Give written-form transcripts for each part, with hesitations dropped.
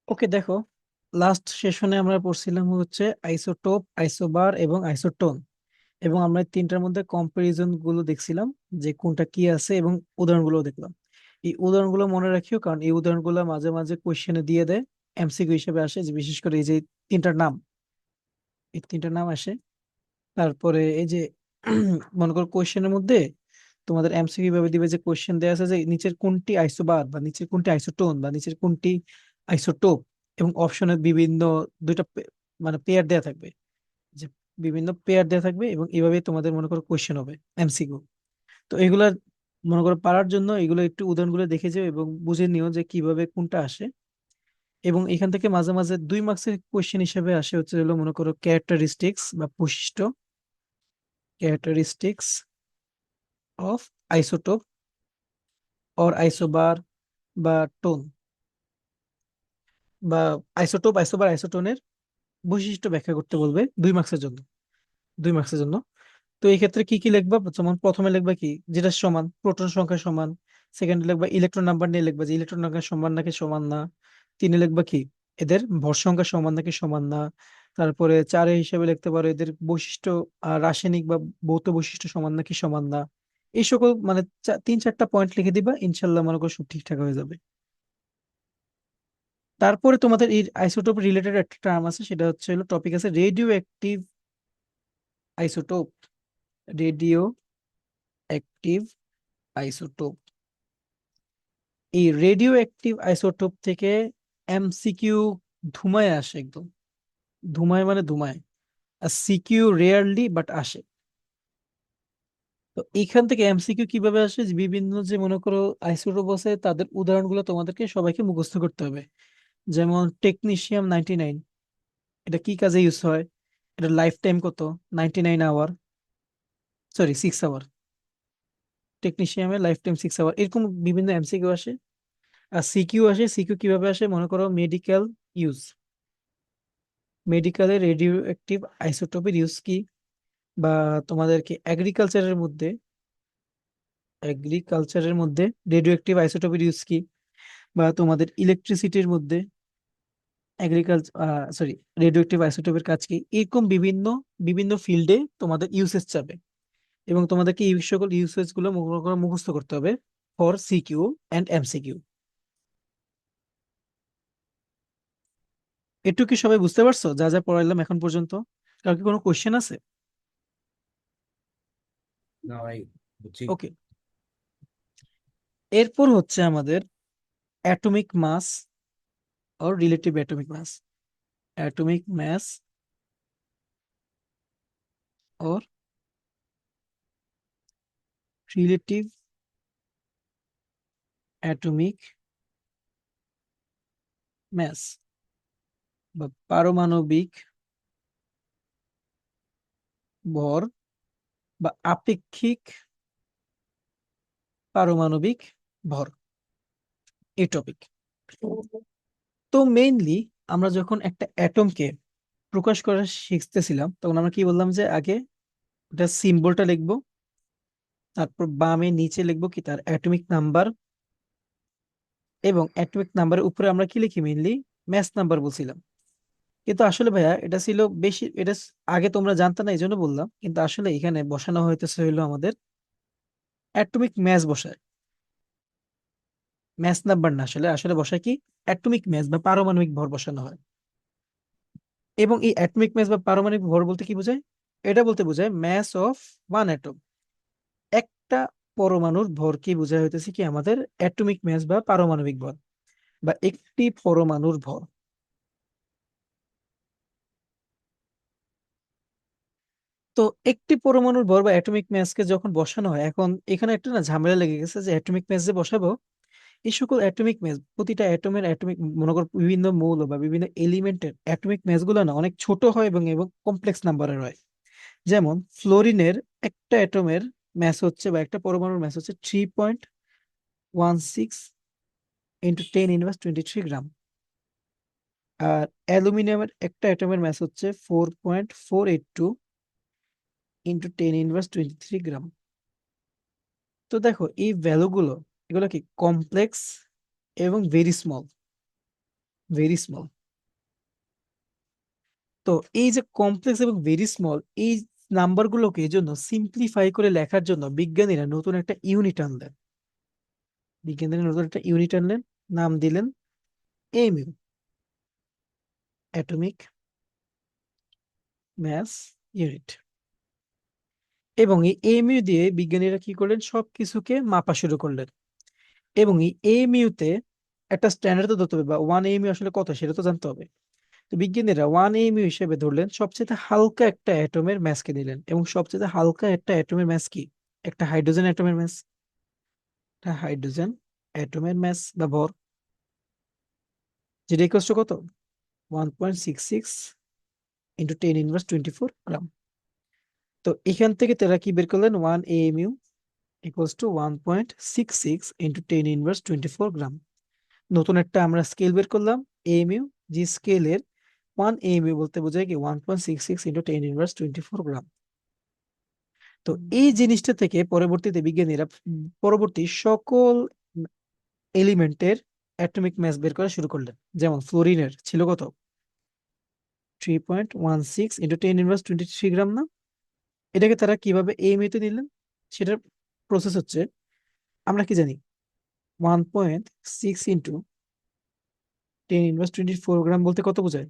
ওকে, দেখো, লাস্ট সেশনে আমরা পড়ছিলাম হচ্ছে আইসোটোপ, আইসোবার এবং আইসোটোন, এবং আমরা এই তিনটার মধ্যে কম্পারিজন গুলো দেখছিলাম যে কোনটা কি আছে, এবং উদাহরণগুলো দেখলাম। এই উদাহরণগুলো মনে রাখিও, কারণ এই উদাহরণগুলো মাঝে মাঝে কোশ্চেনে দিয়ে দেয়, এমসিকিউ হিসেবে আসে, যে বিশেষ করে এই যে তিনটার নাম, এই তিনটার নাম আসে। তারপরে এই যে মনে করো কোশ্চেনের মধ্যে তোমাদের এমসিকিউ ভাবে দিবে, যে কোশ্চেন দেওয়া আছে যে নিচের কোনটি আইসোবার, বা নিচের কোনটি আইসোটোন, বা নিচের কোনটি আইসোটোপ, এবং অপশনের বিভিন্ন দুইটা মানে পেয়ার দেয়া থাকবে, যে বিভিন্ন পেয়ার দেয়া থাকবে, এবং এইভাবে তোমাদের মনে করো কোশ্চেন হবে, এমসিকিউ। তো এগুলা মনে করো পারার জন্য এগুলো একটু উদাহরণগুলো দেখে যাও এবং বুঝে নিও যে কিভাবে কোনটা আসে। এবং এখান থেকে মাঝে মাঝে 2 মার্কসের কোশ্চেন হিসেবে আসে হচ্ছে হলো মনে করো ক্যারেক্টারিস্টিক্স বা বৈশিষ্ট্য, characteristics of isotope or isobar বা টোন, বা আইসোটোপ, আইসোবার, আইসোটোনের বৈশিষ্ট্য ব্যাখ্যা করতে বলবে 2 মার্কসের জন্য, 2 মার্কসের জন্য। তো এই ক্ষেত্রে কি কি লিখবা? যেমন প্রথমে লিখবা কি, যেটা সমান, প্রোটন সংখ্যা সমান। সেকেন্ডে লিখবা ইলেকট্রন নাম্বার নিয়ে লিখবা যে ইলেকট্রন সংখ্যা সমান নাকি সমান না। তিনে লিখবা কি, এদের ভর সংখ্যা সমান নাকি সমান না। তারপরে চারে হিসেবে লিখতে পারো এদের বৈশিষ্ট্য, রাসায়নিক বা ভৌত বৈশিষ্ট্য সমান নাকি সমান না। এই সকল মানে 3-4টা পয়েন্ট লিখে দিবা, ইনশাল্লাহ মনে করো সব ঠিকঠাক হয়ে যাবে। তারপরে তোমাদের এই আইসোটোপ রিলেটেড একটা টার্ম আছে, সেটা হচ্ছে হলো টপিক আছে radio active isotope, radio active isotope. এই রেডিও অ্যাক্টিভ আইসোটোপ থেকে এমসিকিউ ধুমায় আসে একদম, ধুমায় মানে ধুমায়। আর সিকিউ রেয়ারলি বাট আসে। তো এইখান থেকে এমসিকিউ কিভাবে আসে, যে বিভিন্ন যে মনে করো আইসোটোপ আছে তাদের উদাহরণগুলো তোমাদেরকে সবাইকে মুখস্থ করতে হবে। যেমন টেকনিশিয়াম 99, এটা কি কাজে ইউজ হয়, এটা লাইফ টাইম কত, 99 আওয়ার, সরি 6 আওয়ার। টেকনিশিয়ামের লাইফ টাইম 6 আওয়ার, এরকম বিভিন্ন এমসিকিউ আসে। আর সিকিউ আসে, সিকিউ কিভাবে আসে মনে করো মেডিকেল ইউজ, মেডিকেলের রেডিও অ্যাক্টিভ আইসোটোপের ইউজ কি, বা তোমাদেরকে এগ্রিকালচারের মধ্যে রেডিও অ্যাক্টিভ আইসোটোপের ইউজ কি, বা তোমাদের ইলেকট্রিসিটির মধ্যে সরি রেডিও অ্যাক্টিভ আইসোটোপের কাজ কি, এরকম বিভিন্ন বিভিন্ন ফিল্ডে তোমাদের ইউসেজ চাবে, এবং তোমাদেরকে এই সকল ইউসেজ গুলো মুখস্থ করতে হবে ফর সিকিউ অ্যান্ড এমসিকিউ। একটু কি সবাই বুঝতে পারছো যা যা পড়াইলাম এখন পর্যন্ত? কার কি কোনো কোশ্চেন আছে? না ভাই, বুঝছি। ওকে, এরপর হচ্ছে আমাদের atomic mass or relative atomic mass, atomic mass or relative atomic mass, বা পারমাণবিক ভর, বা আপেক্ষিক পারমাণবিক ভর, এই টপিক। তো মেইনলি আমরা যখন একটা অ্যাটমকে প্রকাশ করা শিখতেছিলাম, তখন আমরা কি বললাম, যে আগে এটা সিম্বলটা লিখবো, তারপর বামে নিচে লিখবো কি তার অ্যাটমিক নাম্বার, এবং অ্যাটমিক নাম্বারের উপরে আমরা কি লিখি, মেইনলি ম্যাচ নাম্বার বলছিলাম। কিন্তু আসলে ভাইয়া এটা ছিল বেশি, আগে তোমরা জানতে না এই জন্য বললাম, কিন্তু আসলে এখানে বসানো হইতেছে হইলো আমাদের অ্যাটমিক ম্যাচ বসায়, ম্যাচ নাম্বার না, আসলে আসলে বসায় কি অ্যাটমিক ম্যাচ বা পারমাণবিক ভর বসানো হয়। এবং এই অ্যাটমিক ম্যাচ বা পারমাণবিক ভর বলতে কি বোঝায়? এটা বলতে বোঝায় ম্যাস অফ ওয়ান অ্যাটম, একটা পরমাণুর ভরকে বোঝায় হইতেছে কি আমাদের অ্যাটমিক ম্যাস বা পারমাণবিক ভর, বা একটি পরমাণুর ভর। তো একটি পরমাণুর ভর বা অ্যাটমিক ম্যাসকে যখন বসানো হয়, এখন এখানে একটা না ঝামেলা লেগে গেছে, যে অ্যাটমিক ম্যাস যে বসাবো, এই সকল অ্যাটমিক ম্যাস, প্রতিটা অ্যাটমের অ্যাটমিক মনে করো বিভিন্ন মৌল বা বিভিন্ন এলিমেন্টের অ্যাটমিক ম্যাস গুলো না অনেক ছোট হয় এবং এবং কমপ্লেক্স নাম্বারের হয়। যেমন ফ্লোরিনের একটা অ্যাটমের ম্যাস হচ্ছে, বা একটা পরমাণুর ম্যাস হচ্ছে 3.16 × 10⁻23 গ্রাম। আর অ্যালুমিনিয়ামের একটা অ্যাটমের ম্যাস হচ্ছে 4.482 × 10⁻23 গ্রাম। তো দেখো এই ভ্যালুগুলো, এগুলো কি কমপ্লেক্স এবং ভেরি স্মল। Very small. তো এই যে কমপ্লেক্স এবং ভেরি স্মল, এই নাম্বারগুলোকে এই জন্য সিম্পলিফাই করে লেখার জন্য বিজ্ঞানীরা নতুন একটা ইউনিট আনলেন। বিজ্ঞানীরা নতুন একটা ইউনিট আনলেন, নাম দিলেন এমিউ, অ্যাটমিক ম্যাস ইউনিট। এবং এই এমিউ দিয়ে বিজ্ঞানীরা কি করলেন, সবকিছুকে মাপা শুরু করলেন। এবং এই এমিউতে একটা স্ট্যান্ডার্ড তো ধরতে হবে, বা 1 এমিউ আসলে কত সেটা তো জানতে হবে। তো বিজ্ঞানীরা 1 এমিউ হিসেবে ধরলেন সবচেয়ে হালকা একটা অ্যাটমের ম্যাসকে দিলেন, এবং সবচেয়ে হালকা একটা অ্যাটমের ম্যাস কি, একটা হাইড্রোজেন অ্যাটমের ম্যাস। একটা হাইড্রোজেন অ্যাটমের ম্যাস বা ভর, যেটা ইকুয়ালস টু কত, 1.66 ইন্টু 10⁻²4 গ্রাম। তো এখান থেকে তারা কি বের করলেন, 1 এমিউ ইকুয়ালস টু 1.66 ইন্টু 10⁻²4 গ্রাম। নতুন একটা আমরা স্কেল বের করলাম, এমিউ, যে স্কেলের 1 এমিউ বলতে বোঝায় কি 1.66 ইন্টু 10⁻²4 গ্রাম। তো এই জিনিসটা থেকে পরবর্তীতে বিজ্ঞানীরা পরবর্তী সকল এলিমেন্টের অ্যাটমিক ম্যাস বের করা শুরু করলেন। যেমন ফ্লোরিনের ছিল কত, 3.16 ইন্টু 10⁻23 গ্রাম না? এটাকে তারা কিভাবে এমিউতে নিলেন, সেটার প্রসেস হচ্ছে, আমরা কি জানি 1.6 ইন্টু 10⁻24 গ্রাম বলতে কত বোঝায়,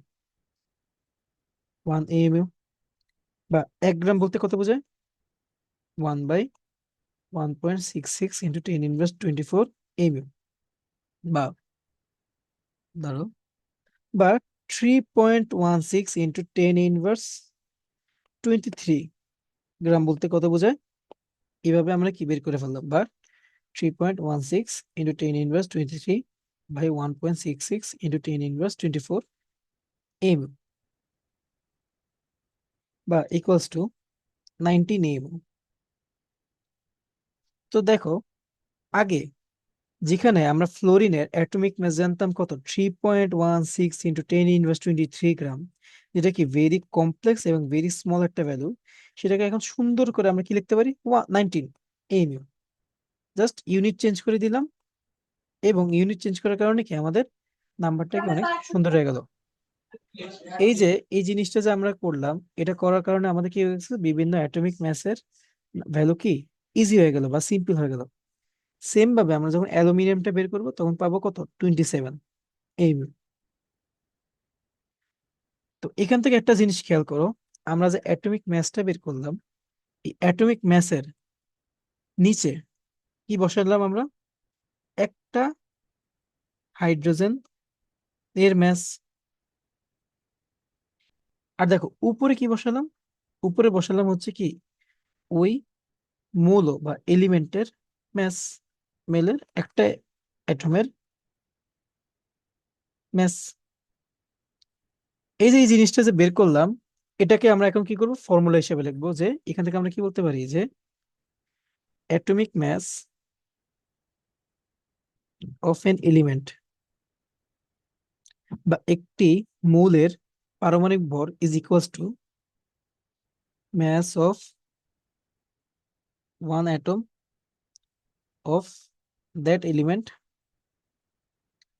1 এমিউ। বা 1 গ্রাম বলতে কত বোঝায়, 1/1.66 ইন্টু 10⁻24 এমিউ। বা ধরো, বা 3.16 ইন্টু 10⁻23 গ্রাম বলতে কত বোঝায়। এইভাবে আমরা কি বের করে ফেললাম, বা 3.16 ইন্টু 10⁻23/1.66 ইন্টু 10⁻24 এমিউ, বা ইকুয়ালস টু 19 এমিউ। তো দেখো, আগে যেখানে আমরা ফ্লোরিনের অ্যাটমিক মাস জানতাম কত, 3.16 ইন্টু 10⁻23 গ্রাম, যেটা কি ভেরি কমপ্লেক্স এবং ভেরি স্মল একটা ভ্যালু, সেটাকে এখন সুন্দর করে আমরা কি লিখতে পারি, 19 এমিউ। জাস্ট ইউনিট চেঞ্জ করে দিলাম, এবং ইউনিট চেঞ্জ করার কারণে কি আমাদের নাম্বারটা কি অনেক সুন্দর হয়ে গেল। এই যে এই জিনিসটা যে আমরা করলাম, এটা করার কারণে আমাদের কি হয়েছে, বিভিন্ন অ্যাটমিক ম্যাসের ভ্যালু কি ইজি হয়ে গেল বা সিম্পল হয়ে গেল। সেম ভাবে আমরা যখন অ্যালুমিনিয়ামটা বের করবো তখন পাবো কত, 27 এমিউ। তো এখান থেকে একটা জিনিস খেয়াল করো, আমরা যে অ্যাটমিক ম্যাসটা বের করলাম, এই অ্যাটমিক ম্যাসের নিচে কি বসালাম আমরা, একটা হাইড্রোজেন এর ম্যাস। আর দেখো উপরে কি বসালাম, উপরে বসালাম হচ্ছে কি ওই মৌল বা এলিমেন্টের ম্যাস, মেলের একটা অ্যাটমের ম্যাস। এই যে এই জিনিসটা যে বের করলাম, এটাকে আমরা এখন কি করব, ফর্মুলা হিসেবে লিখবো, যে এখান থেকে আমরা কি বলতে পারি, যে atomic mass of an element, বা একটি মৌলের পারমাণবিক ভর is equals to mass of one atom of that element,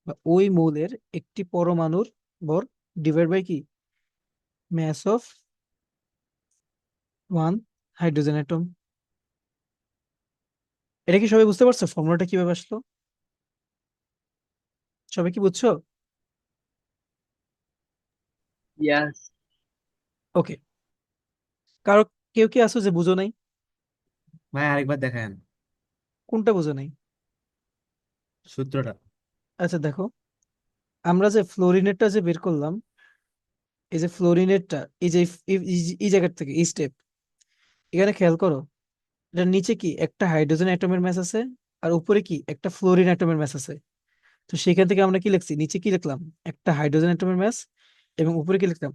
বা ওই মৌলের একটি পরমাণুর ভর ডিভাইড বাই কি, mass of one hydrogen atom. এটা কি সবাই বুঝতে পারছো ফর্মুলাটা কিভাবে আসলো? সবাই কি বুঝছো? ইয়াস। ওকে। কারো, কেউ কি আছো যে বুঝো নাই? ভাই আরেকবার দেখান কোনটা বুঝো নাই? সূত্রটা। আচ্ছা দেখো, আমরা যে ফ্লোরিনেটটা যে বের করলাম, এই যে ফ্লোরিনেটটা, এই যে এই জায়গা থেকে এই স্টেপ, এখানে খেয়াল করো, এটার নিচে কি একটা হাইড্রোজেন অ্যাটমের ম্যাস আছে, আর উপরে কি একটা ফ্লোরিন অ্যাটমের ম্যাস আছে। তো সেখান থেকে আমরা কি লিখছি, নিচে কি লিখলাম, একটা হাইড্রোজেন অ্যাটমের ম্যাস, এবং উপরে কি লিখলাম,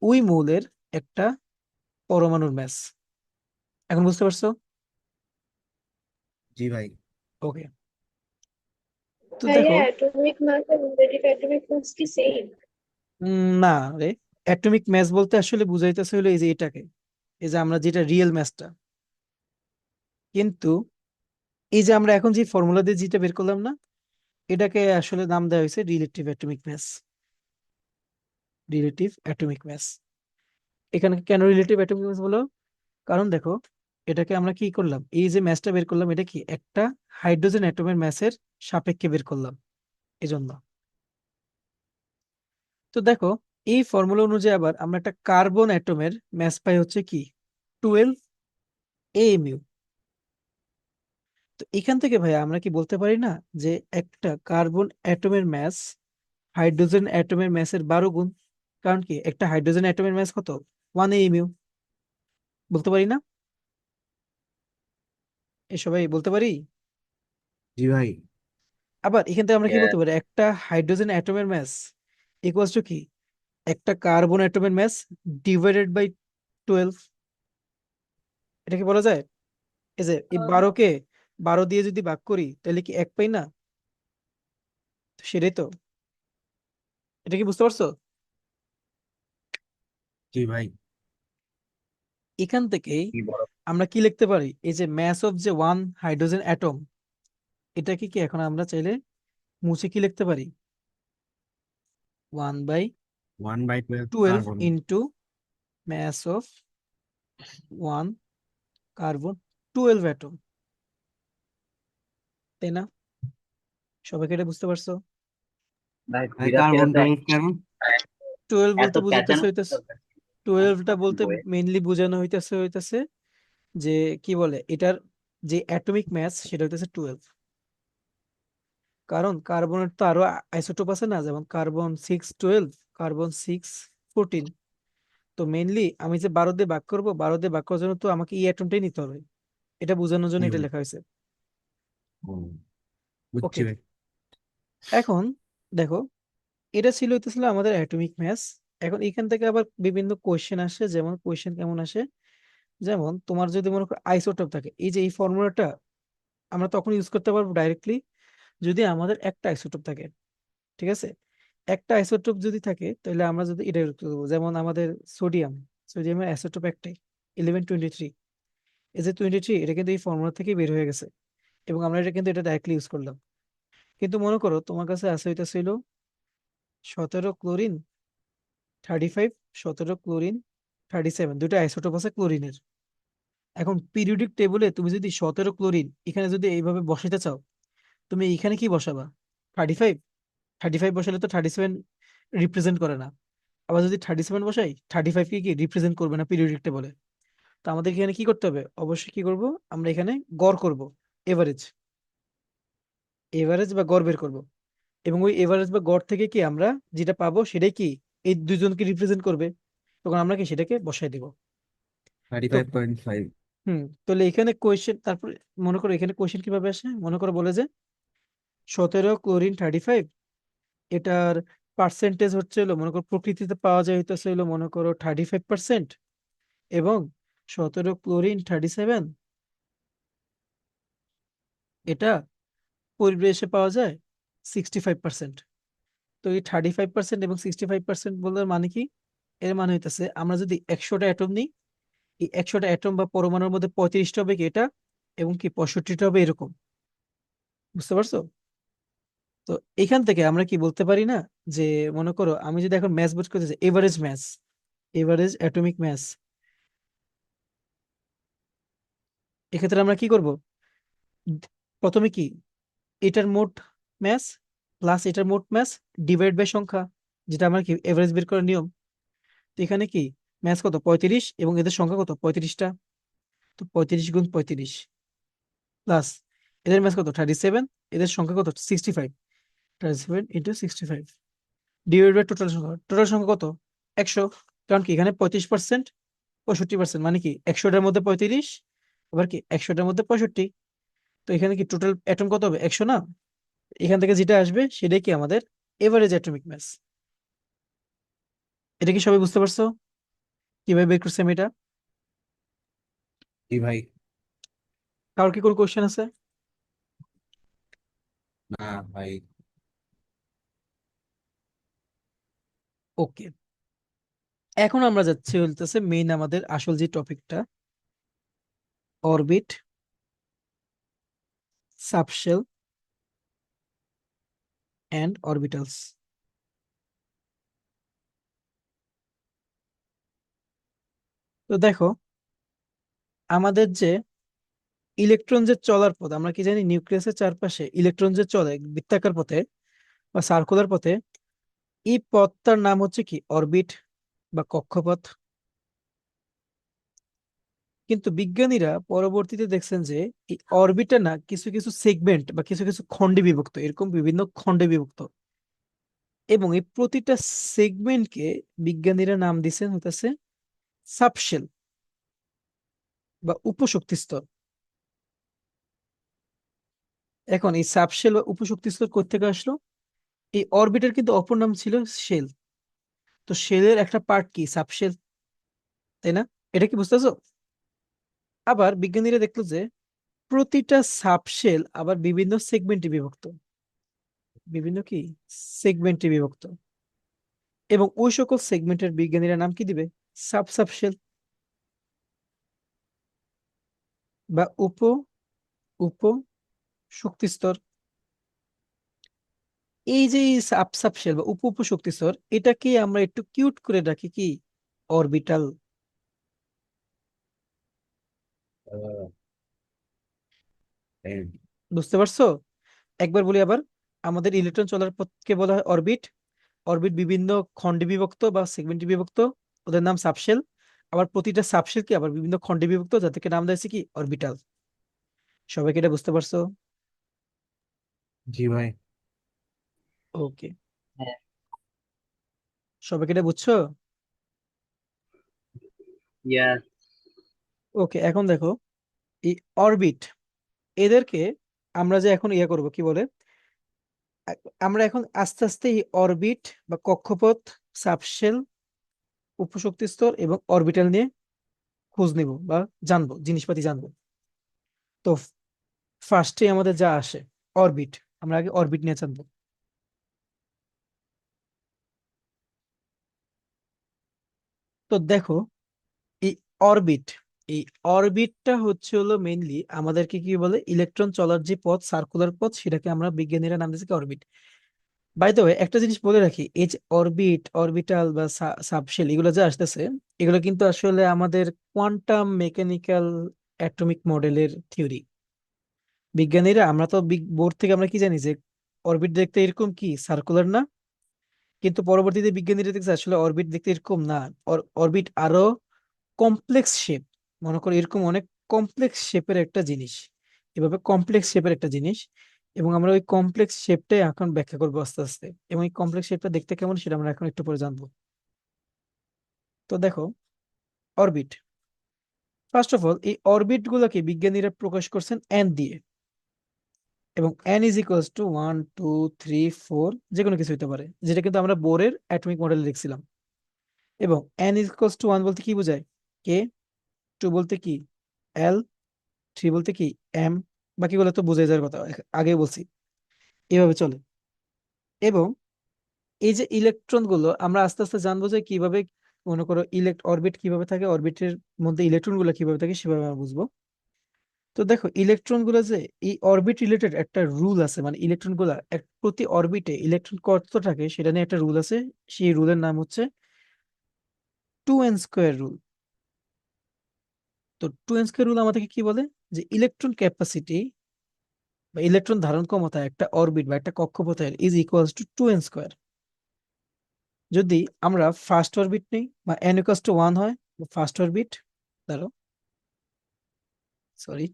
ওই মৌলের একটা পরমাণুর ম্যাস। এখন বুঝতে পারছো? জি ভাই। ওকে। তো দেখো, ভাইয়া অ্যাটমিক মাস আর রিলেটিভ অ্যাটমিক মাস কি সেম? না রে, অ্যাটমিক ম্যাস বলতে আসলে বুঝাইতেছে হলো এই যে এটাকে, এই যে আমরা যেটা রিয়েল ম্যাসটা। কিন্তু এই যে আমরা এখন যে ফর্মুলা দিয়ে যেটা বের করলাম না, এটাকে আসলে নাম দেওয়া হয়েছে relative atomic mass. Relative atomic mass. এখানে কেন রিলেটিভ অ্যাটমিক মাস বলো? কারণ দেখো, এটাকে আমরা কি করলাম, এই যে ম্যাসটা বের করলাম, এটা কি একটা হাইড্রোজেন অ্যাটমের ম্যাসের সাপেক্ষে বের করলাম, এজন্য। তো দেখো, এই ফর্মুলা অনুযায়ী আবার আমরা একটা কার্বন অ্যাটমের ম্যাস পাই হচ্ছে কি 12 AMU। তো এখান থেকে ভাই আমরা কি বলতে পারি না যে একটা কার্বন অ্যাটমের ম্যাস হাইড্রোজেন অ্যাটমের ম্যাসের 12 গুণ? কারণ কি একটা হাইড্রোজেন অ্যাটমের ম্যাস কত, 1 AMU। বলতে পারি না? এ সবাই বলতে পারি। জি ভাই। আবার এখান থেকে আমরা কি Yes. বলতে পারি, একটা হাইড্রোজেন অ্যাটমের ম্যাস ইকুয়ালস টু কি একটা কার্বন অ্যাটমের ম্যাস ডিভাইডেড বাই 12। এটা কি বলা যায়? এই যে এই 12কে 12 দিয়ে যদি ভাগ করি তাহলে কি 1 পাই না? তো সেটাই তো। এটা কি বুঝতে পারছো? জি ভাই। এখান থেকেই কি বড় আমরা কি লিখতে পারি, এই যে ম্যাস অফ যে ওয়ান হাইড্রোজেন অ্যাটম, এটাকে কি এখন আমরা চাইলে মুছে কি লিখতে পারি, 1 by 1/12 12 carbon. Into mass of one carbon 12 atom, তাই না? সবাইকে এটা বুঝতে পারছো? ভাই ভাই বিরাট কার্বন আছে 12 কেন? 12 এত বলতে বুঝাইতেছে প্যাঁচানো হইতেছে, 12টা বলতে বইয়ে মেইনলি বোঝানো হইতেছে যে কি বলে এটার যে অ্যাটমিক ম্যাস সেটা হইতেছে 12। কারণ কার্বনের তো আরো আইসোটোপ আছে না, যেমন কার্বন 6 12, কার্বন 6 14। তো মেইনলি আমি যে 12 দিয়ে ভাগ করবো, 12 দিয়ে ভাগ করার জন্য তো আমাকে এই অ্যাটমটাই নিতে হবে, এটা বোঝানোর জন্য জি এটা ভাই। লেখা হয়েছে। ও, বুঝছি ওকে, ভাই। এখন দেখো, এটা হইতেছিল আমাদের অ্যাটমিক ম্যাস। এখন এখান থেকে আবার বিভিন্ন কোয়েশ্চেন আসে, যেমন কোয়েশ্চেন কেমন আসে, যেমন তোমার যদি মনে করো আইসোটোপ থাকে, এই যে এই ফর্মুলাটা আমরা তখন ইউজ করতে পারবো ডাইরেক্টলি যদি আমাদের একটা আইসোটোপ থাকে। ঠিক আছে, একটা আইসোটোপ যদি থাকে তাহলে আমরা যদি এটা ইউজ করবো, যেমন আমাদের সোডিয়ামের আইসোটোপ একটাই, 1123। এই যে 23, এটা কিন্তু এই ফর্মুলা থেকে বের হয়ে গেছে, এবং আমরা এটা কিন্তু এটা ডাইরেক্টলি ইউজ করলাম। কিন্তু মনে করো তোমার কাছে আছে এটা ছিল 17 ক্লোরিন 35, 17 ক্লোরিন 37, দুটো আইসোটোপ আছে ক্লোরিনের। এখন পিরিয়ডিক টেবিলে তুমি যদি 17 ক্লোরিন এখানে যদি এইভাবে বসাতে চাও, তুমি এখানে কি বসাবা, 35? 35 বসালে তো 37 রিপ্রেজেন্ট করে না। আবার যদি 37 বসাই, 35 কে কি রিপ্রেজেন্ট করবে না পিরিয়ডিক টেবলে। তো আমাদের এখানে কি করতে হবে, অবশ্যই কি করব, আমরা এখানে গড় করব, এভারেজ, এভারেজ বা গড় বের করব। এবং ওই এভারেজ বা গড় থেকে কি আমরা যেটা পাবো সেটাই কি এই দুজনকে রিপ্রেজেন্ট করবে, তখন আমরা কি সেটাকে বসাই দিব। তো 35.5। তাহলে এখানে কোয়েশ্চেন, তারপর মনে করো এখানে কোয়েশ্চেন কিভাবে আসে, মনে করো বলে যে 17 ক্লোরিন 35, এটার পার্সেন্টেজ হচ্ছে হলো, মনে করো প্রকৃতিতে পাওয়া যায় হইতেছে হলো মনে করো 35%, এবং 17 ক্লোরিন 37 এটা পরিবেশে পাওয়া যায় 65%। তো এই 35% এবং 65% বলার মানে কি, এর মানে হইতেছে আমরা যদি 100টা অ্যাটম নিই, এই 100টা অ্যাটম বা পরমাণুর মধ্যে 35টা হবে কি এটা, এবং কি 65টা হবে এরকম। বুঝতে পারছো? তো এখান থেকে আমরা কি বলতে পারি না যে, মনে করো আমি যদি এখন ম্যাথ বের করতে চাই, average math, average atomic math, এক্ষেত্রে আমরা কি করব, প্রথমে কি এটার মোট ম্যাস প্লাস এটার মোট ম্যাস ডিভাইড বাই সংখ্যা, যেটা আমার কি এভারেজ বের করার নিয়ম। তো এখানে কি ম্যাস কত 35 এবং এদের সংখ্যা কত 35টা, তো 35 গুণ 35 প্লাস এদের ম্যাস কত 37, এদের সংখ্যা কত 65, 37 × 65 ডিভাইড বাই টোটাল সংখ্যা কত 100। কারণ কি এখানে 35% 65%, মানে কি 100টার মধ্যে 35, আবার কি 100টার মধ্যে 65। তো এখানে কি টোটাল অ্যাটম কত হবে 100 না? এখান থেকে যেটা আসবে সেটাই কি আমাদের এভারেজ অ্যাটমিক ম্যাস। এটা কি সবাই বুঝতে পারছো কিভাবে বের করছি আমি এটা? জি ভাই। কারোর কি কোনো কোশ্চেন আছে? না ভাই। ওকে, এখন আমরা যাচ্ছি বলতেছে মেইন আমাদের আসল যে টপিকটা, অরবিট, সাবশেল অ্যান্ড অরবিটালস। তো দেখো আমাদের যে ইলেকট্রন যে চলার পথ, আমরা কি জানি নিউক্লিয়াসের চারপাশে ইলেকট্রন যে চলে বৃত্তাকার পথে বা সার্কুলার পথে, এই পথটার নাম হচ্ছে কি অরবিট বা কক্ষপথ। কিন্তু বিজ্ঞানীরা পরবর্তীতে দেখছেন যে এই অরবিটটা না কিছু কিছু সেগমেন্ট বা কিছু কিছু খণ্ডে বিভক্ত, এরকম বিভিন্ন খণ্ডে বিভক্ত, এবং এই প্রতিটা সেগমেন্টকে বিজ্ঞানীরা নাম দিচ্ছেন হতেছে সাবশেল বা উপশক্তি স্তর। এখন এই সাবশেল বা উপশক্তি স্তর কোত্থেকে আসলো? এই অরবিটের কিন্তু অপর নাম ছিল শেল। তো শেলের একটা পার্ট কি সাবশেল, তাই না? এটা কি বুঝতেছো? আবার বিজ্ঞানীরা দেখলো যে প্রতিটা সাবশেল আবার বিভিন্ন সেগমেন্টে বিভক্ত, বিভিন্ন কি সেগমেন্টে বিভক্ত, এবং ওই সকল সেগমেন্টের বিজ্ঞানীরা নাম কি দিবে? সাব সাবশেল বা উপ উপ শক্তি স্তর। এই যে সাব সাবশেল বা উপ উপ শক্তি স্তর, এটাকে আমরা একটু কিউট করে রাখি কি অরবিটাল। uh, and বুঝতে পারছো? একবার বলি আবার, আমাদের ইলেকট্রন চলার পথকে বলা হয় অরবিট। অরবিট বিভিন্ন খণ্ডে বিভক্ত বা সেগমেন্টে বিভক্ত, ওদের নাম সাবশেল। আবার প্রতিটা সাবশেলকে আবার বিভিন্ন খণ্ডে বিভক্ত, যাদেরকে নাম দিয়েছে কি অরবিটাল। সবাইকে এটা বুঝতে পারছো? জি ভাই। ওকে, হ্যাঁ, সবাইকে এটা বুঝছো? yes, ওকে, এখন দেখো এই অরবিট, এদেরকে আমরা যে এখন ইয়ে করব কি বলে, আমরা এখন আস্তে আস্তে এই অরবিট বা কক্ষপথ, সাবশেল, উপশক্তি স্তর এবং অরবিটাল নিয়ে খোঁজ নিব বা জানবো, জিনিসপাতি জানবো। তো ফার্স্টে আমাদের যা আসে অরবিট, আমরা আগে অরবিট নিয়ে জানবো। তো দেখো এই অরবিট, এই অরবিটটা হচ্ছে হলো মেইনলি আমাদেরকে কি বলে, ইলেকট্রন চলার যে পথ, সার্কুলার পথ, সেটাকে আমরা বিজ্ঞানীরা নাম দিয়েছি অরবিট। বাই দ্য ওয়ে একটা জিনিস বলে রাখি, এই যে অরবিট, অরবিটাল বা সাবশেল এগুলো যে আসতেছে, এগুলো কিন্তু আসলে আমাদের কোয়ান্টাম মেকানিক্যাল অ্যাটমিক মডেলের থিওরি। বিজ্ঞানীরা, আমরা তো বোর্ড থেকে আমরা কি জানি যে অরবিট দেখতে এরকম কি সার্কুলার না, কিন্তু পরবর্তীতে বিজ্ঞানীরা দেখছে আসলে অরবিট দেখতে এরকম না। অরবিট আরো কমপ্লেক্স শেপ, মনে করো এরকম অনেক কমপ্লেক্স শেপের একটা জিনিস, এভাবে কমপ্লেক্স শেপের একটা জিনিস। এবং আমরা ওই কমপ্লেক্স শেপটাই এখন ব্যাখ্যা করবো আস্তে আস্তে, এবং এই কমপ্লেক্স শেপটা দেখতে কেমন সেটা আমরা এখন একটু পরে জানবো। তো দেখো অরবিট, ফার্স্ট অফ অল এই অরবিট গুলোকে বিজ্ঞানীরা প্রকাশ করছেন এন দিয়ে, এবং এন ইজ ইকুয়ালস টু 1 2 3 4, যে কোনো কিছু হতে পারে, যেটা কিন্তু আমরা বোরের অ্যাটমিক মডেলে লিখছিলাম। এবং এন ইজ ইকুয়ালস টু 1 বলতে কি বোঝায়? কে, 2 বলতে কি এল, 3 বলতে কি এম, বাকিগুলো তো বুঝে যাওয়ার কথা, আগে বলছি। এভাবে চলে। এবং এই যে ইলেকট্রন গুলো আমরা আস্তে আস্তে জানবো যে কিভাবে, মনে করো অরবিট কিভাবে থাকে, অরবিটের মধ্যে ইলেকট্রন গুলো কিভাবে থাকে সেভাবে আমরা বুঝবো। তো দেখো ইলেকট্রন গুলো যে এই অরবিট রিলেটেড একটা রুল আছে, মানে ইলেকট্রন গুলা প্রতি অরবিটে ইলেকট্রন কত থাকে সেটা নিয়ে একটা রুল আছে। সেই রুলের নাম হচ্ছে 2n² রুল। তো 2n² রুল আমাদেরকে কি বলে, যে ইলেকট্রন ক্যাপাসিটি বা ইলেকট্রন ধারণ ক্ষমতা একটা অরবিট বা একটা কক্ষপথের ইজ ইকুয়ালস টু 2n²। যদি আমরা ফার্স্ট অরবিট নেই বা n ইকুয়ালস টু 1 হয়, ফার্স্ট অরবিট, ধরো সরি,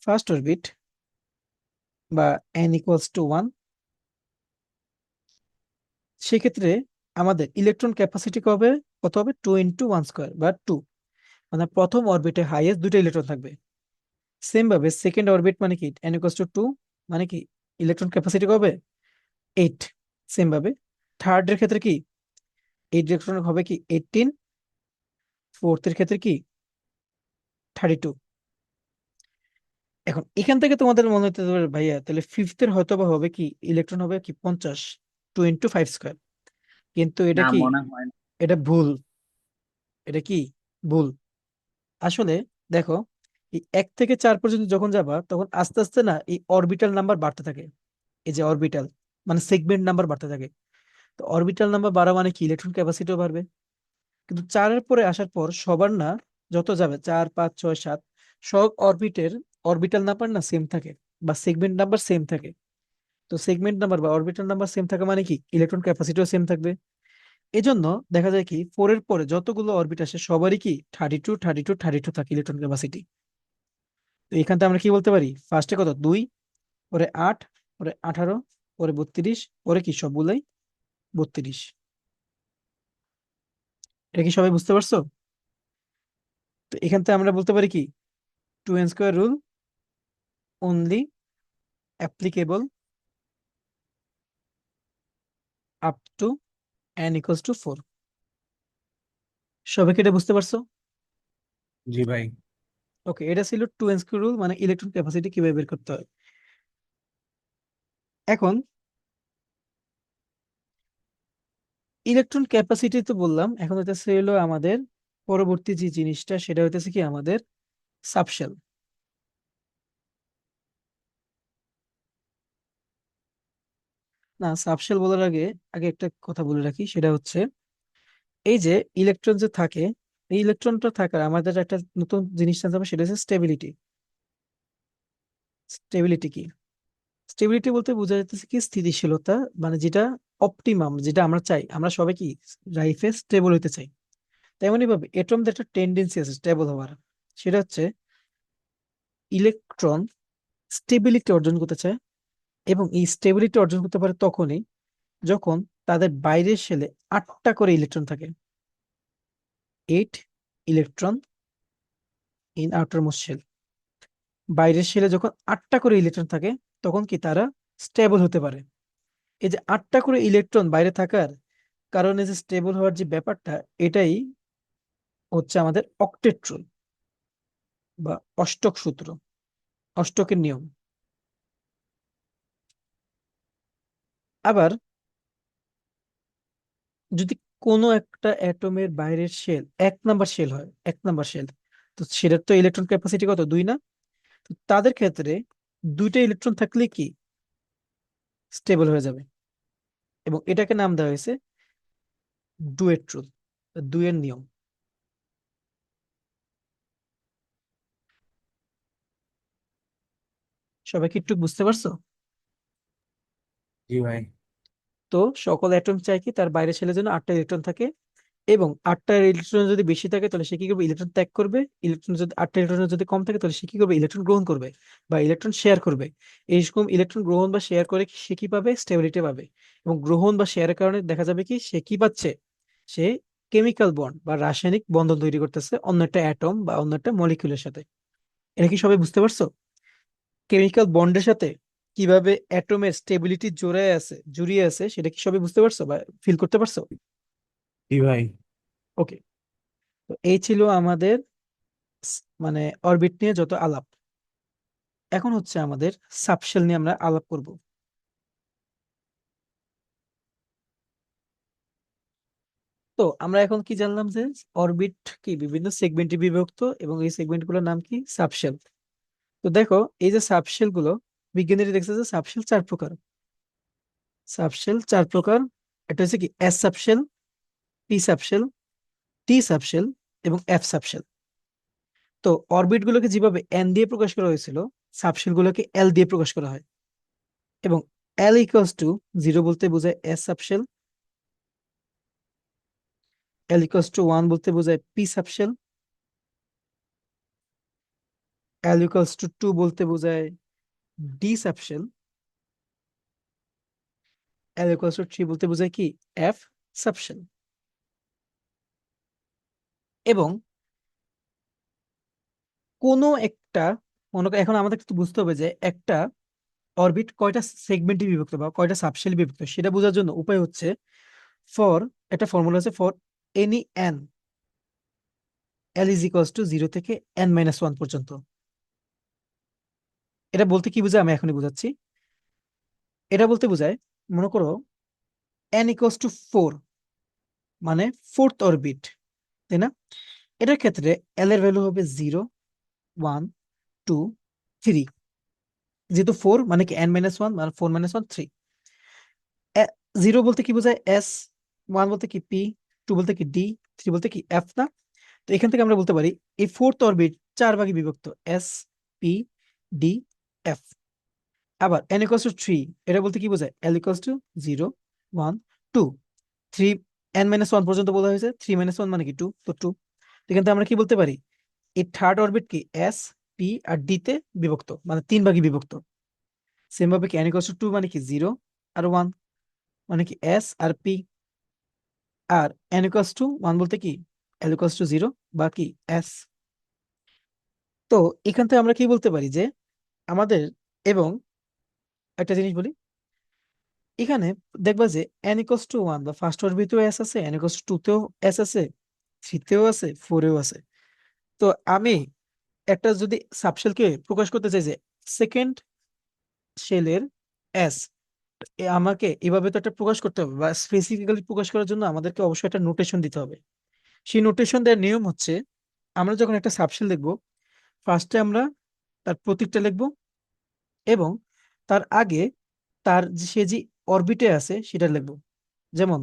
ফার্স্ট অরবিট বা n ইকুয়ালস টু 1, সেক্ষেত্রে আমাদের ইলেকট্রন ক্যাপাসিটি কবে, কত হবে? 2 × 1² বা 2, মানে প্রথম অরবিটে হাইয়েস্ট দুটো ইলেকট্রন থাকবে। সেম ভাবে সেকেন্ড অরবিট মানে কি n ইকুয়ালস টু 2, মানে কি ইলেকট্রন ক্যাপাসিটি কবে? 8। সেম ভাবে থার্ড এর ক্ষেত্রে কি 8 ইলেকট্রন হবে কি 18, ফোর্থ এর ক্ষেত্রে কি 32। এখন এখান থেকে তোমাদের মনে হতে পারে ভাইয়া তাহলে ফিফথ এর হয়তো বা হবে কি ইলেকট্রন হবে কি 50, 2 × 5²। কিন্তু এটা না কি, মনে হয় না। এটা ভুল, এটা কি ভুল। আসলে দেখো এই 1 থেকে 4 পর্যন্ত যখন যাবা তখন আস্তে আস্তে না এই অরবিটাল নাম্বার বাড়তে থাকে। এই যে অরবিটাল মানে সেগমেন্ট নাম্বার বাড়তে থাকে। তো অরবিটাল নাম্বার বাড়া মানে কি ইলেকট্রন ক্যাপাসিটিও বাড়বে। কিন্তু 4-এর পরে আসার পর সবার না, যত যাবে 4, 5, 6, 7, সব অরবিটের অরবিটাল নাম্বার না সেম থাকে, বা সেগমেন্ট নাম্বার সেম থাকে। তো সেগমেন্ট নাম্বার বা অরবিটাল নাম্বার সেম থাকা মানে কি ইলেকট্রন ক্যাপাসিটিও সেম থাকবে। এজন্য দেখা যায় কি 4-এর পরে যতগুলো অরবিট আসে সবারই কি 32, 32, 32 থাকে ইলেকট্রন ক্যাপাসিটি। তো এখান থেকে আমরা কি বলতে পারি, ফার্স্টে কত 2, পরে 8, পরে 18, পরে 32, পরে কি সবগুলাই 32। এটা কি সবাই বুঝতে পারছো? তো এখান থেকে আমরা বলতে পারি কি 2n square rule only applicable up to n equals two 4। সবাই কি এটা বুঝতে পারছো? জি ভাই। ওকে, এটা ছিল 2n স্কয়ার রুল, মানে ইলেকট্রন ক্যাপাসিটি কিভাবে বের করতে হয়। এখন ইলেকট্রন ক্যাপাসিটি তো বললাম, এখন হইতেছে হলো আমাদের পরবর্তী যে জিনিসটা সেটা হইতেছে কি আমাদের সাবশেল। না, সাবশেল বলার আগে আগে একটা কথা বলে রাখি, সেটা হচ্ছে এই যে ইলেকট্রন যে থাকে, এই ইলেকট্রনটা থাকার আমাদের একটা নতুন জিনিস জানতে হবে, সেটা হচ্ছে স্টেবিলিটি। স্টেবিলিটি কি? স্টেবিলিটি বলতে বোঝা যাচ্ছে কি স্থিতিশীলতা, মানে যেটা অপটিমাম, যেটা আমরা চাই, আমরা সবাই কি লাইফে স্টেবল হতে চাই। তেমনি ভাবে এটমদের একটা টেন্ডেন্সি আছে স্টেবল হওয়ার, সেটা হচ্ছে ইলেকট্রন স্টেবিলিটি অর্জন করতে চায়, এবং এই স্টেবিলিটি অর্জন করতে পারে তখনই যখন তাদের বাইরের শেলে 8টা করে ইলেকট্রন থাকে। 8 ইলেকট্রন ইন আউটারমোস্ট শেল। বাইরের শেলে যখন 8টা করে ইলেকট্রন থাকে তখন কি তারা স্টেবল হতে পারে। এই যে 8টা করে ইলেকট্রন বাইরে থাকার কারণে যে স্টেবল হওয়ার যে ব্যাপারটা, এটাই হচ্ছে আমাদের অক্টেট রুল বা অষ্টক সূত্র, অষ্টকের নিয়ম। আবার যদি কোনো একটা অ্যাটমের বাইরের শেল 1 নাম্বার শেল হয়, 1 নাম্বার শেল, তো সেটার তো ইলেকট্রন ক্যাপাসিটি কত, 2 না? তো তাদের ক্ষেত্রে 2টা ইলেকট্রন থাকলে কি স্টেবল হয়ে যাবে, এবং এটাকে নাম দেওয়া হয়েছে ডুয়েট রুল, দুইয়ের নিয়ম। সবাই কি একটু বুঝতে পারছো? জি ভাই। তো সকল অ্যাটম চায় কি তার বাইরের শেলের জন্য 8টা ইলেকট্রন থাকে, এবং 8টা ইলেকট্রন যদি বেশি থাকে তাহলে সে কি করবে, ইলেকট্রন ত্যাগ করবে। ইলেকট্রন যদি 8টা ইলেকট্রন যদি কম থাকে তাহলে সে কি করবে, ইলেকট্রন গ্রহণ করবে বা ইলেকট্রন শেয়ার করবে। এইরকম ইলেকট্রন গ্রহণ বা শেয়ার করে সে কি পাবে, স্টেবিলিটি পাবে। এবং গ্রহণ বা শেয়ারের কারণে দেখা যাবে কি সে কি পাচ্ছে, সে কেমিক্যাল বন্ড বা রাসায়নিক বন্ধন তৈরি করতেছে অন্য একটা অ্যাটম বা অন্য একটা মলিকিউলের সাথে। এটা কি সবাই বুঝতে পারছো? কেমিক্যাল বন্ডের সাথে কিভাবে অ্যাটমের স্টেবিলিটি জড়িয়ে আছে সেটা কি সবাই বুঝতে পারছো বা ফিল করতে পারছো? জি ভাই। ওকে, তো এই ছিল আমাদের মানে অরবিট নিয়ে যত আলাপ। এখন হচ্ছে আমাদের সাবশেল নিয়ে আমরা আলাপ করব। তো আমরা এখন কি জানলাম যে অরবিট কি বিভিন্ন সেগমেন্টে বিভক্ত, এবং এই সেগমেন্ট গুলোর নাম কি সাবশেল। তো দেখো এই যে সাবশেল গুলো, বিজ্ঞানীরা দেখছে যে সাবশেল 4 প্রকার। সাবশেল 4 প্রকার, এটা হচ্ছে কি এস সাবশেল, পি সাবশেল, টি সাবশেল এবং এফ সাবশেল। তো অরবিট গুলোকে যেভাবে এন দিয়ে প্রকাশ করা হয়েছিল, সাবশেল গুলোকে এল দিয়ে প্রকাশ করা হয়। এবং এল ইকুয়ালস টু 0 বলতে বোঝায় এস সাবশেল, এল ইকুয়ালস টু 1 বলতে বোঝায় পি সাবশেল, এল ইকুয়ালস টু 2 বলতে বোঝায় ডি সাবশেল, এল ইকুয়ালস টু 3 বলতে বোঝায় কি এফ সাবশেল। এবং কোনো একটা মনে করো, এখন আমাদের একটু বুঝতে হবে যে একটা অরবিট কয়টা সেগমেন্টে বিভক্ত বা কয়টা সাবশেল বিভক্ত, সেটা বোঝার জন্য উপায় হচ্ছে ফর, একটা ফর্মুলা আছে for any N, L is equals two 0 থেকে n-1 পর্যন্ত। এটা বলতে কি বোঝায় আমি এখনই বোঝাচ্ছি। এটা বলতে বোঝায়, মনে করো n ইকুয়ালস টু 4, মানে ফোর্থ অরবিট, তাই না? এটার ক্ষেত্রে এল এর ভ্যালু হবে 0, 1, 2, 3। যেহেতু 4 মানে কি n-1 মানে 4-1 3। 0 বলতে কি বোঝায় এস, 1 বলতে কি পি, টু বলতে কি ডি, থ্রি বলতে কি এফ না? তো এখান থেকে আমরা বলতে পারি এই ফোর্থ অরবিট চার ভাগে বিভক্ত, এস, পি, ডি, এফ। আবার n ইকুয়ালস টু থ্রি, এটা বলতে কি বোঝায়? L equals to zero, one, two, three, n minus one পর্যন্ত বলা হয়েছে, থ্রি মাইনাস ওয়ান মানে কি টু, তো টু। এখান থেকে আমরা কি বলতে পারি? এই থার্ড অরবিট কি এস, পি আর ডি তে বিভক্ত, মানে তিন ভাগে বিভক্ত। সেম ভাবে কি n ইকুয়ালস টু টু মানে কি জিরো আর ওয়ান, মানে কি এস আর পি। আর n ইকুয়ালস টু ওয়ান বলতে কি এল ইকুয়ালস টু জিরো বা কি এস। তো এখান থেকে আমরা কি বলতে পারি যে আমাদের, এবং একটা জিনিস বলি, এখানে দেখবা যে n ইকুয়ালস টু ওয়ান বা ফার্স্ট অরবিটেও এস আছে, n ইকুয়ালস টু তেও এস আছে, থ্রিতেও আছে, ফোরেও আছে। তো আমি একটা যদি সাবশেলকে প্রকাশ করতে চাই যে সেকেন্ড শেলের এস, আমাকে এভাবে তো একটা প্রকাশ করতে হবে, বা স্পেসিফিক্যালি প্রকাশ করার জন্য আমাদেরকে অবশ্যই একটা নোটেশন দিতে হবে। সেই নোটেশন দেওয়ার নিয়ম হচ্ছে, আমরা যখন একটা সাবশেল লিখবো, ফার্স্টে আমরা তার প্রতীকটা লিখবো, এবং তার আগে সে যে অরবিটে আছে সেটা লিখবো। যেমন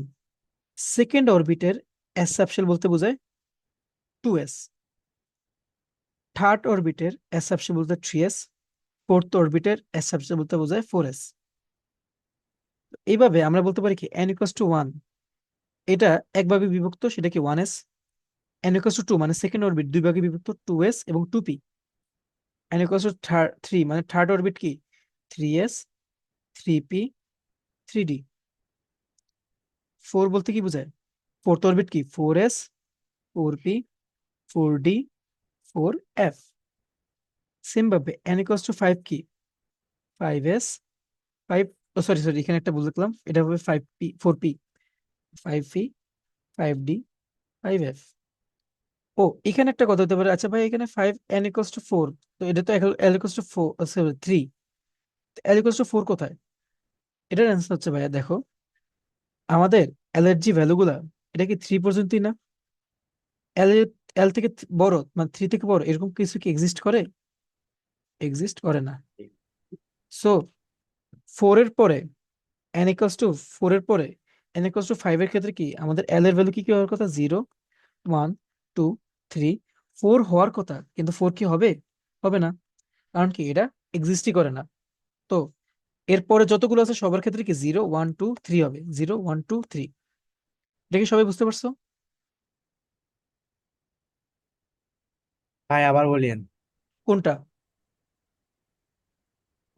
সেকেন্ড অরবিটের এস সাবশেল বলতে বোঝায় টু এস, থার্ড অরবিটের এস সাবশেল বলতে থ্রি এস, ফোর্থ অরবিটের এস সাবশেল বলতে বোঝায় ফোর এস। এইভাবে আমরা বলতে পারি কি n ইকুয়ালস টু ওয়ান, এটা একভাবে বিভক্ত, সেটা কি one s. n equals to two মানে সেকেন্ড অরবিট দুই ভাগে বিভক্ত, টু এস এবং two p. n equals to three মানে থার্ড অরবিট কি three s, three p, three d. Four বলতে কি বোঝায়? ফোর্থ অরবিট কি four s, four p, four d, four f. Same ভাবে n ইকুয়ালস টু ফাইভ কি five s, five, sorry sorry এখানে একটা ভুল লিখলাম, এটা হবে five P, four P, five P, five D, five F. ও এখানে একটা কথা হতে পারে, আচ্ছা ভাই এখানে five n equals to four, তো এটা তো l equals to four, three, l equals to four কোথায়? এটার অ্যান্সার হচ্ছে ভাইয়া দেখো, আমাদের l এর যে ভ্যালু গুলা, এটা কি থ্রি পর্যন্তই না? l l থেকে বড় মানে থ্রি থেকে বড় এরকম কিছু কি এক্সিস্ট করে? এক্সিস্ট করে না। সো ফোর এর পরে n ইকুয়ালস টু ফোর এর পরে n ইকুয়ালস টু ফাইভ এর ক্ষেত্রে কি আমাদের l এর ভ্যালু কি কি হওয়ার কথা? Zero, one, two, three, four হওয়ার কথা, কিন্তু ফোর কি হবে? হবে না, কারণ কি এটা এক্সিস্টই করে না। তো এরপরে যতগুলো আছে সবার ক্ষেত্রে কি জিরো, ওয়ান, টু, থ্রি হবে, জিরো, ওয়ান, টু, থ্রি। এটা কি সবাই বুঝতে পারছো? ভাই আবার বলিয়েন। কোনটা?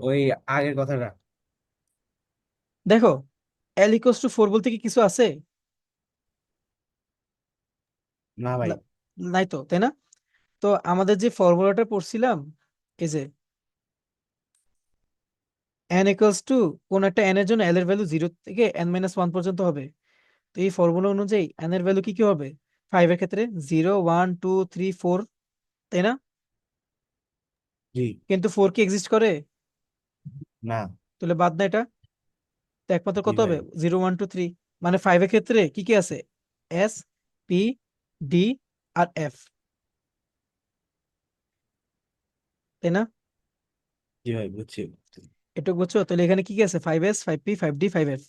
ওই আগের কথাটা। দেখো এল ইকুয়ালস টু ফোর বলতে কি কিছু আছে? না ভাই। না- নাই তো, তাই না? তো আমাদের যে ফর্মুলাটা পড়ছিলাম, এই যে n ইকুয়ালস টু কোন একটা n এর জন্য l এর ভ্যালু জিরো থেকে n মাইনাস ওয়ান পর্যন্ত হবে। তো এই ফর্মুলা অনুযায়ী n এর ভ্যালু কি কি হবে? ফাইভ এর ক্ষেত্রে zero, one, two, three, four, তাই না? জি। কিন্তু ফোর কি এক্সিস্ট করে? না। তাহলে বাদ না এটা। তো একমাত্র জি কত ভাই। হবে? Zero, one, two, three. মানে ফাইভ এর ক্ষেত্রে কি কি আছে? এস, পি, ডি আর এফ, তাই না? জি ভাই বুঝছি। এটুকু বুঝছো? তাহলে এখানে কি কি আছে? Five s, five P, five D, five F.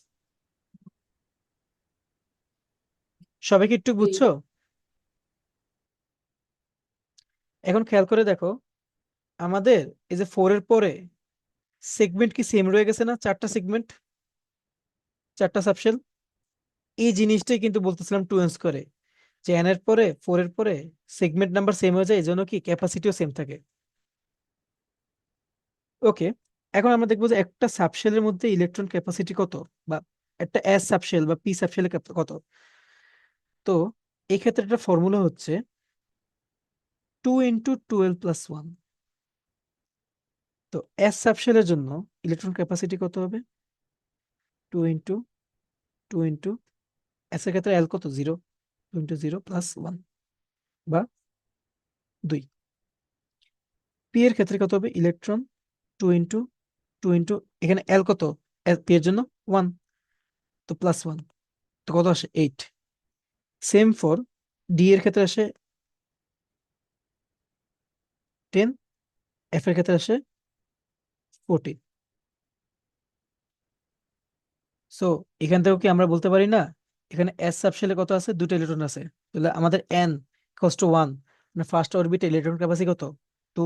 সবাই কি একটু বুঝছো? এখন খেয়াল করে দেখো, আমাদের এই যে ফোর এর পরে সেগমেন্ট কি সেম রয়ে গেছে না? চারটা সেগমেন্ট, চারটা সাবশেল। এই জিনিসটাই কিন্তু বলতেছিলাম টু এন্স করে, যে এন এর পরে ফোর এর পরে সেগমেন্ট নাম্বার সেম হয়ে যায়, এই জন্য কি ক্যাপাসিটিও সেম থাকে। ওকে, এখন আমরা দেখবো যে একটা সাবশেলের মধ্যে ইলেকট্রন ক্যাপাসিটি কত, বা একটা এস সাবশেল বা পি সাবশেলের কত। তো এই ক্ষেত্রে একটা ফর্মুলা হচ্ছে two into twelve plus one. তো এস সাবশেলের জন্য ইলেকট্রন ক্যাপাসিটি কত হবে? Two into two into s এর ক্ষেত্রে এল কত? Zero, two into zero plus one বা দুই। পি এর ক্ষেত্রে কত হবে? Electron two into two into এখানে এল কত? পি এর জন্য ওয়ান, তো প্লাস ওয়ান, তো কত আসে? এইট। সেম ফর ডি এর ক্ষেত্রে আসে টেন, এফ এর ক্ষেত্রে আসে ফোরটিন। সো এখান থেকেও কি আমরা বলতে পারি না এখানে এস সাবশেলে কত আছে? দুটো ইলেকট্রন আছে। তাহলে আমাদের এন ইকুয়ালস টু 1, মানে ফার্স্ট অরবিটে ইলেকট্রন ক্যাপাসিটি কত? 2।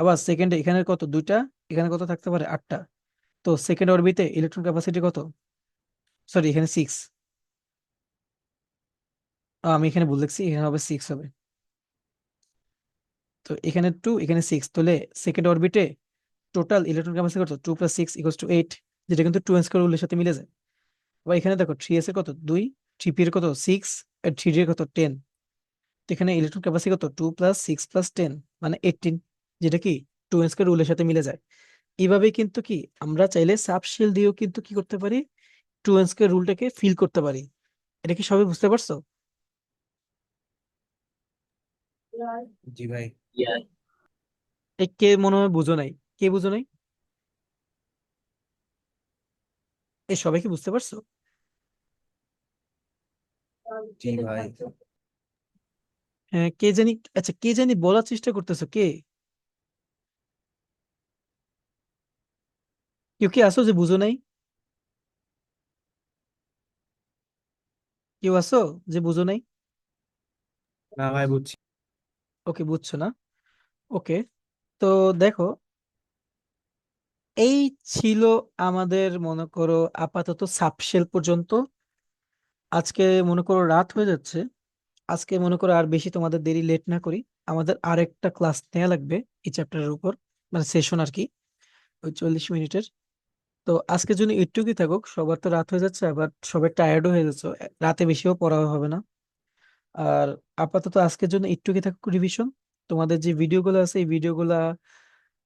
আবার সেকেন্ডে এখানে কত? দুইটা। এখানে কত থাকতে পারে? 8টা। তো সেকেন্ড অরবিটে ইলেকট্রন ক্যাপাসিটি কত? সরি, এখানে 6। আমি এখানে ভুল লিখছি, এখানে হবে 6 হবে। তো এখানে 2, এখানে 6, তাহলে সেকেন্ড অরবিটে টোটাল ইলেকট্রন ক্যাপাসিটি কত? 2 + 6 = 8, যেটা কিন্তু 2 স্কয়ার রুলের সাথে মিলে যায়। আবার এখানে দেখো 3s এর কত? 2, 3p এর কত? 6, আর 3d এর কত? 10। তো এখানে ইলেকট্রন ক্যাপাসিটি কত? 2 + 6 + 10 মানে 18, যেটা কি 2 স্কয়ার রুলের সাথে মিলে যায়। এইভাবে কিন্তু কি আমরা চাইলে সাবশেল দিয়েও কিন্তু কি করতে পারি? 2 স্কয়ার রুলটাকে ফিল করতে পারি। এটা কি সবাই বুঝতে পারছো? জি ভাই। Yes. এই কে মনে হয় বুঝো নাই? কে বুঝো নাই? এই সবাই কি বুঝতে পারছো? জি ভাই। হ্যাঁ, কে জানি, আচ্ছা কে জানি বলার চেষ্টা করতেছো, কে? কেউ কি আসো যে বুঝো নাই? কেউ আসো যে বুঝো নাই? না ভাই, বুঝছি। ওকে, বুঝছো না? ওকে, তো দেখো, এই ছিল আমাদের মনে করো আপাতত সাবশেল পর্যন্ত। আজকে মনে করো রাত হয়ে যাচ্ছে। আজকে মনে করো আর বেশি তোমাদের দেরি লেট না করি, আমাদের আরেকটা ক্লাস নেওয়া লাগবে এই চ্যাপ্টারের উপর, মানে সেশন আর কি, ওই 40 মিনিটের। তো আজকের জন্য একটুকুই থাকুক, সবার তো রাত হয়ে যাচ্ছে, আবার সবাই টায়ার্ডও হয়ে যাচ্ছে, রাতে বেশিও পড়া হবে না। আর আপাতত আজকের জন্য একটুকুই থাকুক রিভিশন। তোমাদের যে ভিডিওগুলো আছে এই ভিডিওগুলা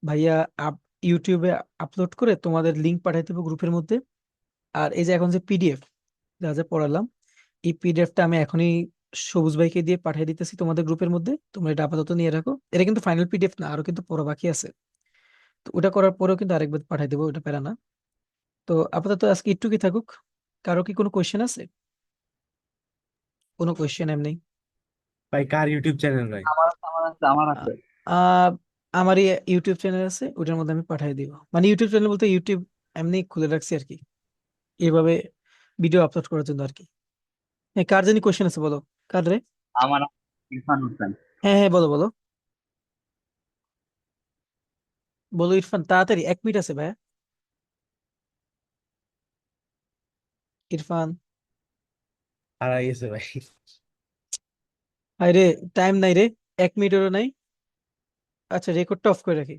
ভাইয়া আপ ইউটিউবে আপলোড করে তোমাদের লিংক পাঠিয়ে দেবো গ্রুপের মধ্যে। আর এই যে এখন যে পিডিএফ যা যা পড়ালাম, এই পিডিএফটা আমি এখনই সবুজ ভাইকে দিয়ে পাঠিয়ে দিতেছি তোমাদের গ্রুপের মধ্যে, তোমরা এটা আপাতত নিয়ে রাখো। এটা কিন্তু ফাইনাল পিডিএফ না, আরো কিন্তু পড়া বাকি আছে। তো ওটা করার পরেও কিন্তু আরেকবার পাঠিয়ে দেবো, ওটা প্যারা না। তো আপাতত আজকে একটু কি থাকুক। কারো কি কোনো কোয়েশ্চেন আছে? কোনো কোয়েশ্চেন এমনি? ভাই কার ইউটিউব চ্যানেল ভাই? আমার আছে। আহ আমার ইউটিউব চ্যানেল আছে, ওটার মধ্যে আমি পাঠিয়ে দিব। মানে ইউটিউব চ্যানেল বলতে ইউটিউব এমনি খুলে রাখছি আর কি, এইভাবে ভিডিও আপলোড করার জন্য আর কি। হ্যাঁ, কার জানি কোয়েশ্চেন আছে, বলো। কার রে? আমার ইরফান হোসেন। হ্যাঁ হ্যাঁ, বলো বলো। বলো ইরফান, তাড়াতাড়ি, 1 মিনিট আছে ভাইয়া। ইরফান, হারাই গেছে ভাই। আরে টাইম নাই রে, 1 মিনিটেরও নাই। আচ্ছা, রেকর্ডটা অফ করে রাখি।